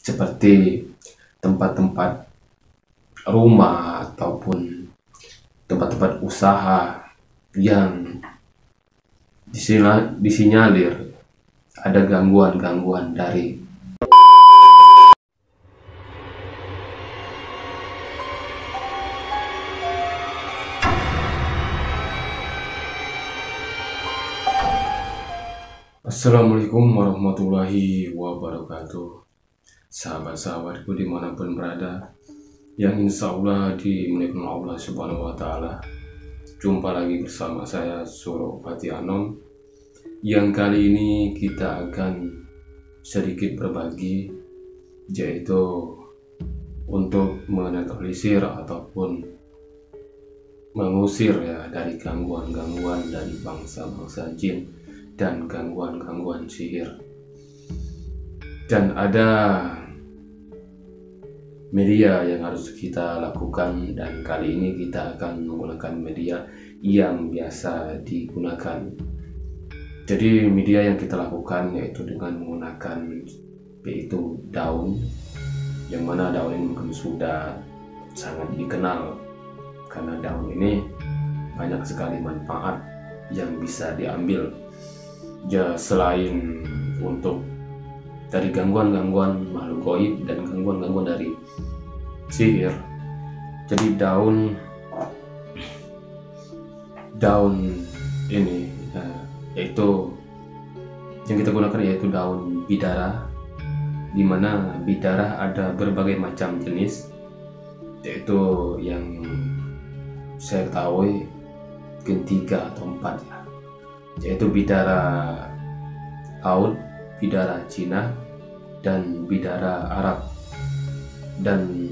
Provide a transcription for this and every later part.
seperti tempat-tempat rumah ataupun tempat-tempat usaha yang disinyalir ada gangguan-gangguan dari Assalamualaikum warahmatullahi wabarakatuh. Sahabat-sahabatku dimanapun berada, yang insya Allah dimuliakan Allah Subhanahu wa Ta'ala. Jumpa lagi bersama saya Suro Fati Anom, yang kali ini kita akan sedikit berbagi, yaitu untuk menetralisir ataupun mengusir dari gangguan-gangguan dari bangsa-bangsa jin dan gangguan-gangguan sihir. Dan ada media yang harus kita lakukan, dan kali ini kita akan menggunakan media yang biasa digunakan. Jadi media yang kita lakukan yaitu dengan menggunakan yaitu daun, yang mana daun ini mungkin sudah sangat dikenal karena daun ini banyak sekali manfaat yang bisa diambil. Ya, selain untuk dari gangguan-gangguan makhluk gaib dan gangguan-gangguan dari sihir, jadi daun ini yaitu yang kita gunakan yaitu daun bidara, di mana bidara ada berbagai macam jenis, yaitu yang saya ketahui mungkin 3 atau 4 ya, yaitu bidara laut, bidara Cina, dan bidara Arab. Dan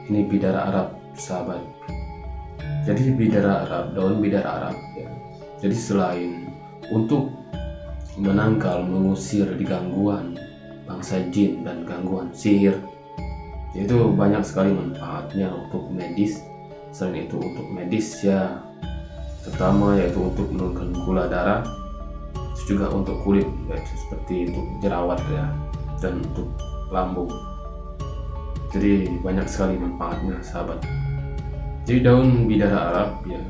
ini bidara Arab, sahabat. Jadi bidara Arab, daun bidara Arab ya. Jadi selain untuk menangkal, mengusir di gangguan bangsa jin dan gangguan sihir, yaitu banyak sekali manfaatnya untuk medis. Selain itu untuk medis ya, pertama yaitu untuk menurunkan gula darah, terus juga untuk kulit yaitu seperti untuk jerawat ya, dan untuk lambung. Jadi banyak sekali manfaatnya, sahabat. Jadi daun bidara Arab ya,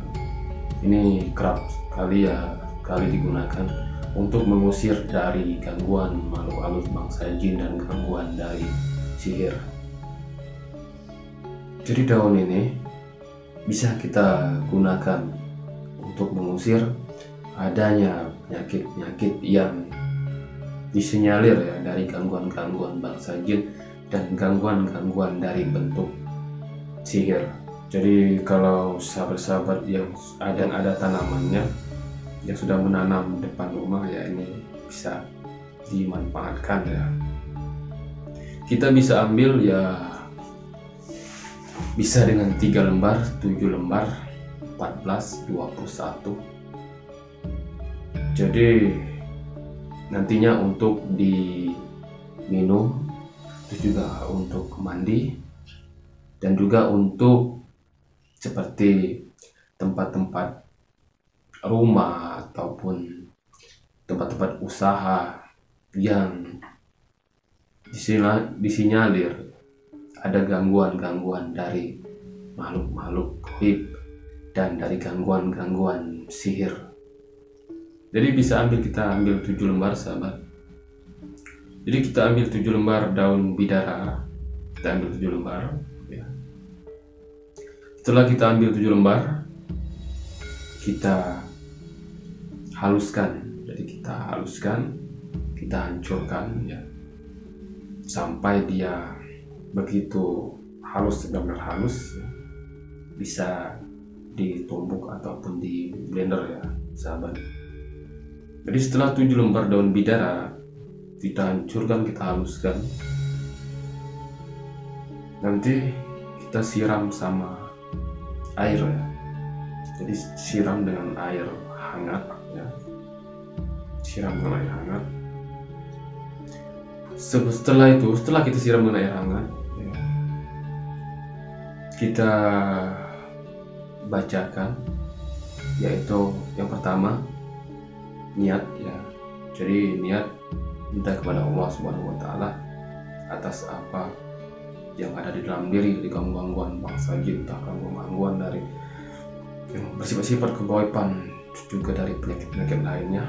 ini kerap kali digunakan untuk mengusir dari gangguan makhluk halus bangsa jin dan gangguan dari sihir. Jadi daun ini bisa kita gunakan untuk mengusir adanya penyakit-penyakit yang disinyalir ya dari gangguan-gangguan bangsa jin dan gangguan-gangguan dari bentuk sihir. Jadi kalau sahabat-sahabat yang ada tanamannya yang sudah menanam depan rumah ya, ini bisa dimanfaatkan ya. Kita bisa ambil ya, bisa dengan 3 lembar, 7 lembar, 14, 21. Jadi nantinya untuk diminum, itu juga untuk mandi, dan juga untuk seperti tempat-tempat rumah ataupun tempat-tempat usaha yang disinyalir ada gangguan-gangguan dari makhluk-makhluk gaib dan dari gangguan-gangguan sihir. Jadi kita ambil 7 lembar, sahabat. Jadi kita ambil 7 lembar daun bidara, kita ambil 7 lembar ya. Setelah kita ambil 7 lembar, kita haluskan. Jadi kita haluskan, kita hancurkan ya, sampai dia begitu halus, benar-benar halus ya. Bisa ditumbuk ataupun di blender ya, sahabat. Jadi setelah 7 lembar daun bidara kita hancurkan, kita haluskan, nanti kita siram sama air ya. Jadi siram dengan air hangat ya, siram dengan air hangat. Setelah kita siram dengan air hangat ya, kita bacakan, yaitu yang pertama niat ya. Jadi niat minta kepada Allah Subhanahu wa Ta'ala atas apa yang ada di dalam diri, dari gangguan bangsa jin, entah gangguan dari yang bersifat-sifat kegaiban, juga dari penyakit-penyakit lainnya.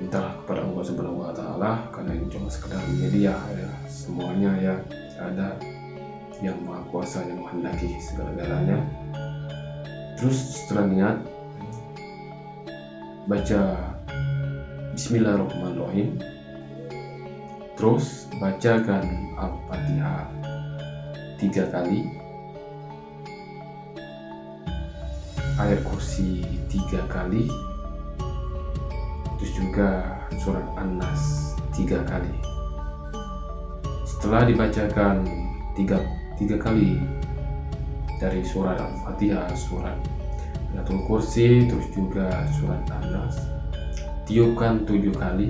Mintalah kepada Allah Subhanahu wa Ta'ala, karena ini cuma sekedar media ya, semuanya ya ada yang Maha Kuasa yang menghendaki segala-galanya. Terus setelah niat, baca Bismillahirrahmanirrahim, terus bacakan Al-Fatihah 3 kali, ayat kursi 3 kali, terus juga surat An-Nas 3 kali. Setelah dibacakan tiga kali dari surat Al-Fatihah, surat Ayatul Kursi, terus juga surat An-Nas, tiupkan 7 kali.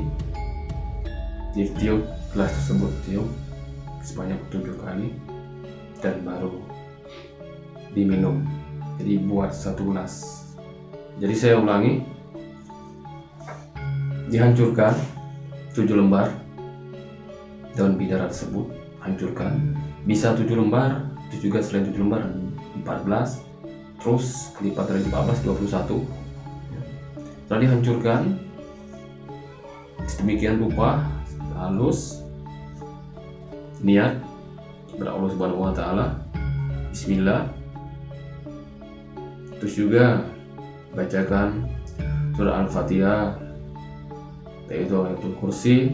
Tiup gelas tersebut, tiup sebanyak 7 kali, dan baru diminum. Jadi buat 1 gelas. Jadi saya ulangi, dihancurkan 7 lembar daun bidara tersebut, hancurkan. Bisa 7 lembar, itu juga selain 7 lembar 14, terus lipat dari 14 21. Setelah dihancurkan sedemikian rupa, halus, niat kepada Allah Subhanahu wa Ta'ala, Bismillah, terus juga bacakan surah Al-Fatihah, yaitu Ayatul Kursi,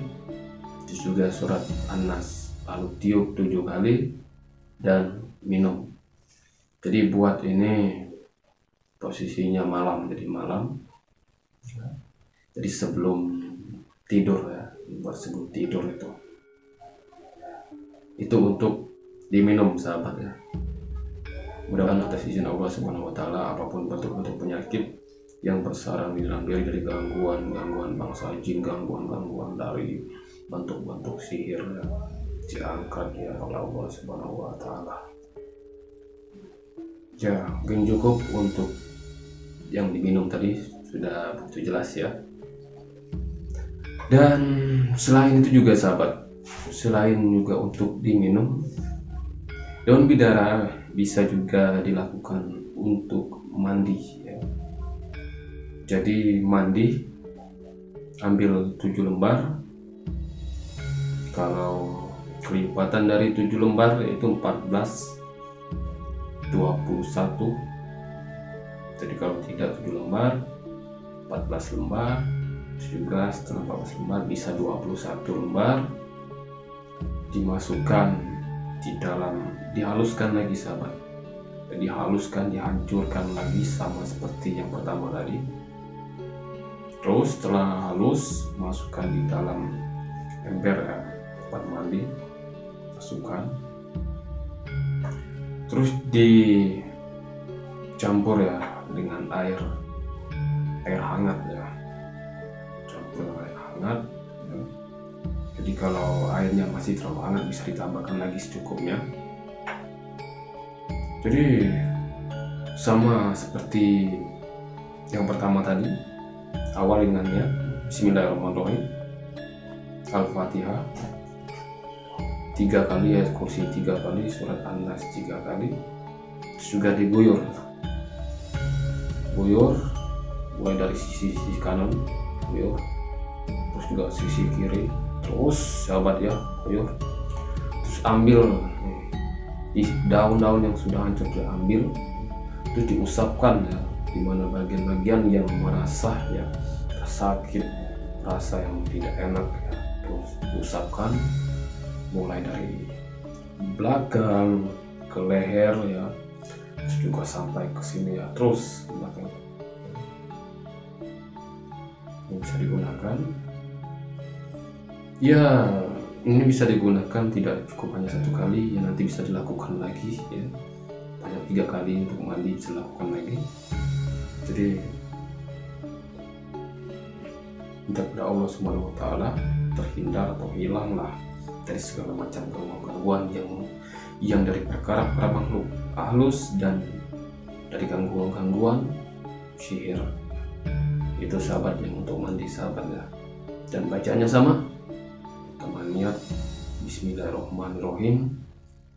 terus juga surat An-Nas, lalu tiup 7 kali dan minum. Jadi buat ini posisinya malam, jadi malam, jadi sebelum tidur ya, buat sebelum tidur itu untuk diminum sahabat ya. Mudah-mudahan atas izin Allah Subhanahu wa Ta'ala, apapun bentuk-bentuk penyakit yang bersarang di dalam diri, dari gangguan bangsa jin, gangguan dari bentuk-bentuk sihir ya, diangkat ya oleh Allah Subhanahu wa Ta'ala. Ya, mungkin cukup untuk yang diminum tadi, sudah begitu jelas ya. Dan selain itu juga sahabat, selain juga untuk diminum, daun bidara bisa juga dilakukan untuk mandi ya. Jadi mandi, ambil 7 lembar, kalau kelipatan dari 7 lembar yaitu 14, 21. Jadi kalau tidak 7 lembar, 14 lembar, terus juga setelah 14 lembar bisa 21 lembar, dimasukkan di dalam, dihaluskan lagi sahabat, dihaluskan, dihancurkan lagi sama seperti yang pertama tadi. Terus setelah halus, masukkan di dalam ember ya, tempat mandi, masukkan, terus dicampur ya dengan air hangat ya, campur air hangat ya. Jadi kalau airnya masih terlalu hangat bisa ditambahkan lagi secukupnya. Jadi sama seperti yang pertama tadi, awal dengan niat Bismillahirrahmanirrahim, Al-Fatihah 3 kali, ayat kursi 3 kali, surat An-Nas 3 kali, terus juga diguyur mulai dari sisi kanan, guyur, terus juga sisi kiri, terus sahabat ya, guyur, terus ambil daun-daun yang sudah hancur, diambil, terus diusapkan ya, dimana bagian-bagian yang merasa ya sakit, rasa yang tidak enak ya, terus diusapkan mulai dari belakang ke leher ya, terus juga sampai ke sini ya, terus belakang. Ini bisa digunakan ya, ini bisa digunakan tidak cukup hanya 1 kali ya, nanti bisa dilakukan lagi ya, banyak 3 kali untuk mandi bisa dilakukan lagi. Jadi minta kepada Allah Subhanahu wa Ta'ala terhindar atau hilanglah dari segala macam gangguan yang dari perkara makhluk halus dan dari gangguan sihir. Itu sahabat yang untuk mandi sahabat ya. Dan bacaannya sama, teman niat Bismillahirrahmanirrahim.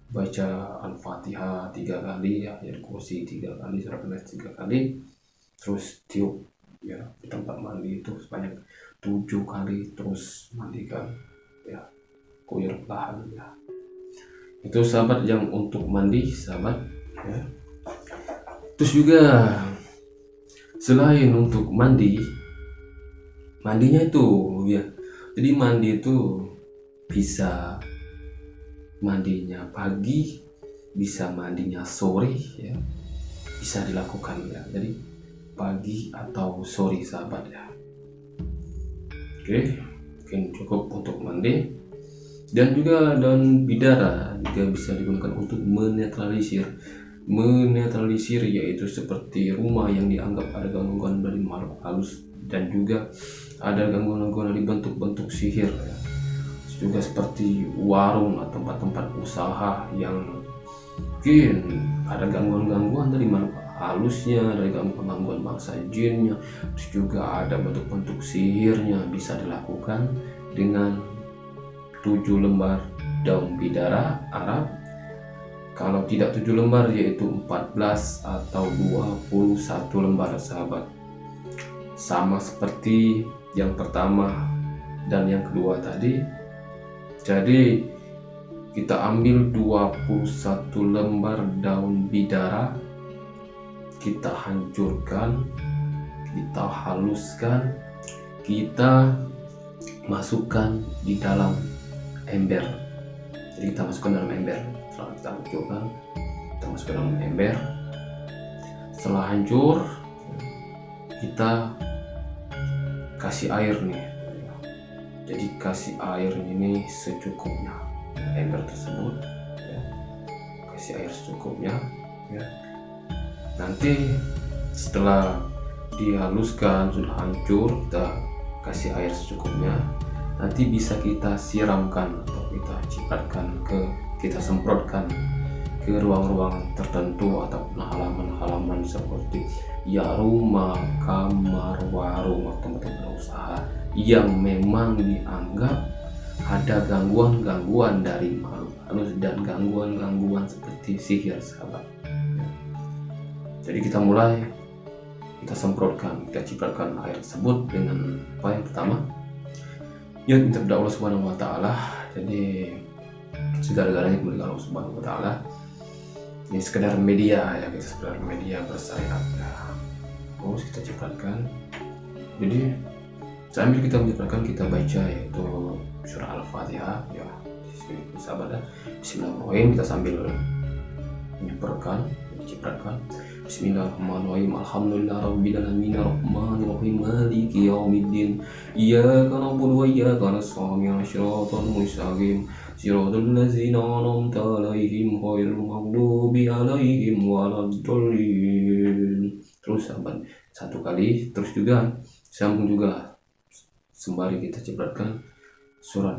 Baca Al-Fatihah 3 kali, ayat kursi 3 kali, surat An-Nas 3 kali. Terus tiup ya di tempat mandi itu sebanyak 7 kali, terus mandikan ya, kuyur perlahan ya. Itu sahabat yang untuk mandi sahabat ya. Terus juga selain untuk mandinya itu ya, jadi mandi itu bisa mandinya pagi, bisa mandinya sore ya, bisa dilakukan ya, jadi pagi atau sore sahabat ya. Oke, mungkin cukup untuk mandi. Dan juga daun bidara juga bisa digunakan untuk menetralisir yaitu seperti rumah yang dianggap ada gangguan dari makhluk halus, dan juga ada gangguan-gangguan dari bentuk-bentuk sihir ya. Juga seperti warung atau tempat-tempat usaha yang mungkin ada gangguan-gangguan dari makhluk halusnya, dari gangguan bangsa jinnya, terus juga ada bentuk-bentuk sihirnya, bisa dilakukan dengan 7 lembar daun bidara Arab. Kalau tidak 7 lembar yaitu 14 atau 21 lembar sahabat. Sama seperti yang pertama dan yang kedua tadi. Jadi kita ambil 21 lembar daun bidara, kita hancurkan, kita haluskan, kita masukkan di dalam ember. Jadi kita masukkan dalam ember. Setelah kita hancurkan, kita masukkan dalam ember. Setelah hancur, kita kasih air nih. Jadi kasih air ini secukupnya ember tersebut ya. Kasih air secukupnya ya. Nanti setelah dihaluskan, sudah hancur, kita kasih air secukupnya. Nanti bisa kita siramkan atau kita cipratkan kita semprotkan ke ruang-ruang tertentu ataupun halaman-halaman seperti ya rumah, kamar, warung atau tempat usaha yang memang dianggap ada gangguan-gangguan dari makhluk halus dan gangguan-gangguan seperti sihir sahabat. Jadi kita mulai, kita semprotkan, kita cipratkan air tersebut dengan apa yang pertama? Ya minta kepada Allah Subhanahu wa taala. Jadi segala-galanya kepada Allah Subhanahu wa taala. Ini sekedar media ya, kita sekedar media bersayap ya. Terus kita cipratkan. Jadi sambil kita mencipratkan, kita baca yaitu surah Al-Fatihah ya. Sahabat, bismillahirrahmanirrahim, kita sambil menyemprotkan, mencipratkan. Bismillahirrahmanirrahim. Alhamdulillahirabbil alamin arrahmanirrahim maliki yaumiddin. Iyyaka na'budu wa iyyaka nasta'in. Shiratal mustaqim. Shiratal ladzina an'amta 'alaihim ghairil maghdubi 'alaihim waladdallin. Terus sahabat, 1 kali, terus juga sambung juga sembari kita cipratkan surat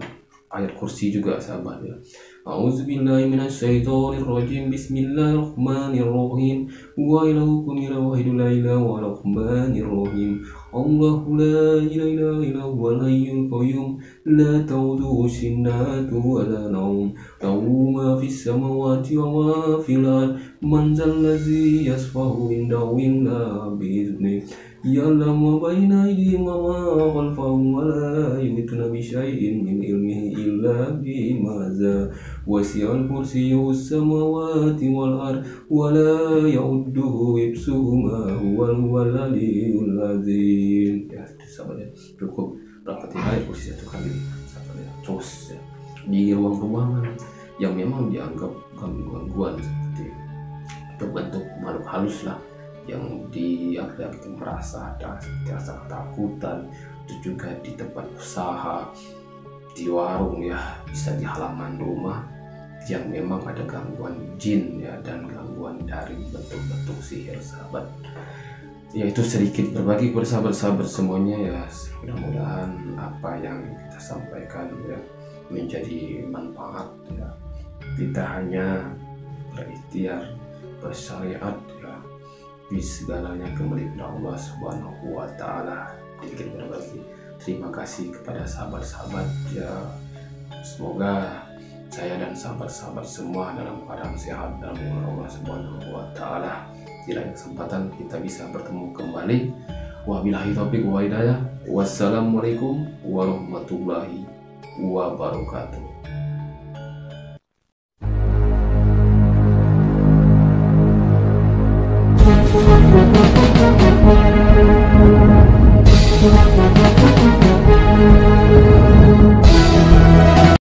ayat kursi juga sahabat ya. A'udzubillahi minasyaitonir rajim. Bismillahirrahmanirrahim. Wa ilahukum ilahun wahidun la ilaha wa rahmanir rahim. Allahu la ilaha illa huwal hayyul qayyum la ta'khudhuhu sinatun wa la nawm. Lahu ma fis samawati wa ma fil ardh. Man zal ladzi yashfa'u 'indahu illa bi'idhnihi. Ya'lamu ma baina aydihim wa ma khalfahum wa la yuhituna bi syai'in min ilmihi illa bima sha'a. Wasi'al kursiyyuhu samawati wal ardh wa la ya'uduhu hifdhuhuma huwal 'aliyyul 'azim. Ya, sahabat ya. Cukup Al-Fatihah ayat kursi 1 kali sahabat ya. Terus ya, di ruang-ruangan yang memang dianggap gangguan seperti bentuk makhluk halus lah, yang kita merasa ada rasa ketakutan, itu juga di tempat usaha, di warung ya, bisa di halaman rumah yang memang ada gangguan jin ya, dan gangguan dari bentuk-bentuk sihir sahabat. Ya, itu sedikit berbagi kepada sahabat-sahabat semuanya ya. Mudah-mudahan apa yang kita sampaikan ya menjadi manfaat ya. Kita hanya berikhtiar, bersyariat ya, di segalanya kembali kepada Allah Subhanahu wa taala. Sedikit berbagi. Terima kasih kepada sahabat-sahabat ya. Semoga saya dan sahabat-sahabat semua dalam keadaan sehat dalam naungan Allah Subhanahu wa taala. Di lain kesempatan kita bisa bertemu kembali. Wabillahi taufiq wa hidayah. Wassalamualaikum warahmatullahi wabarakatuh.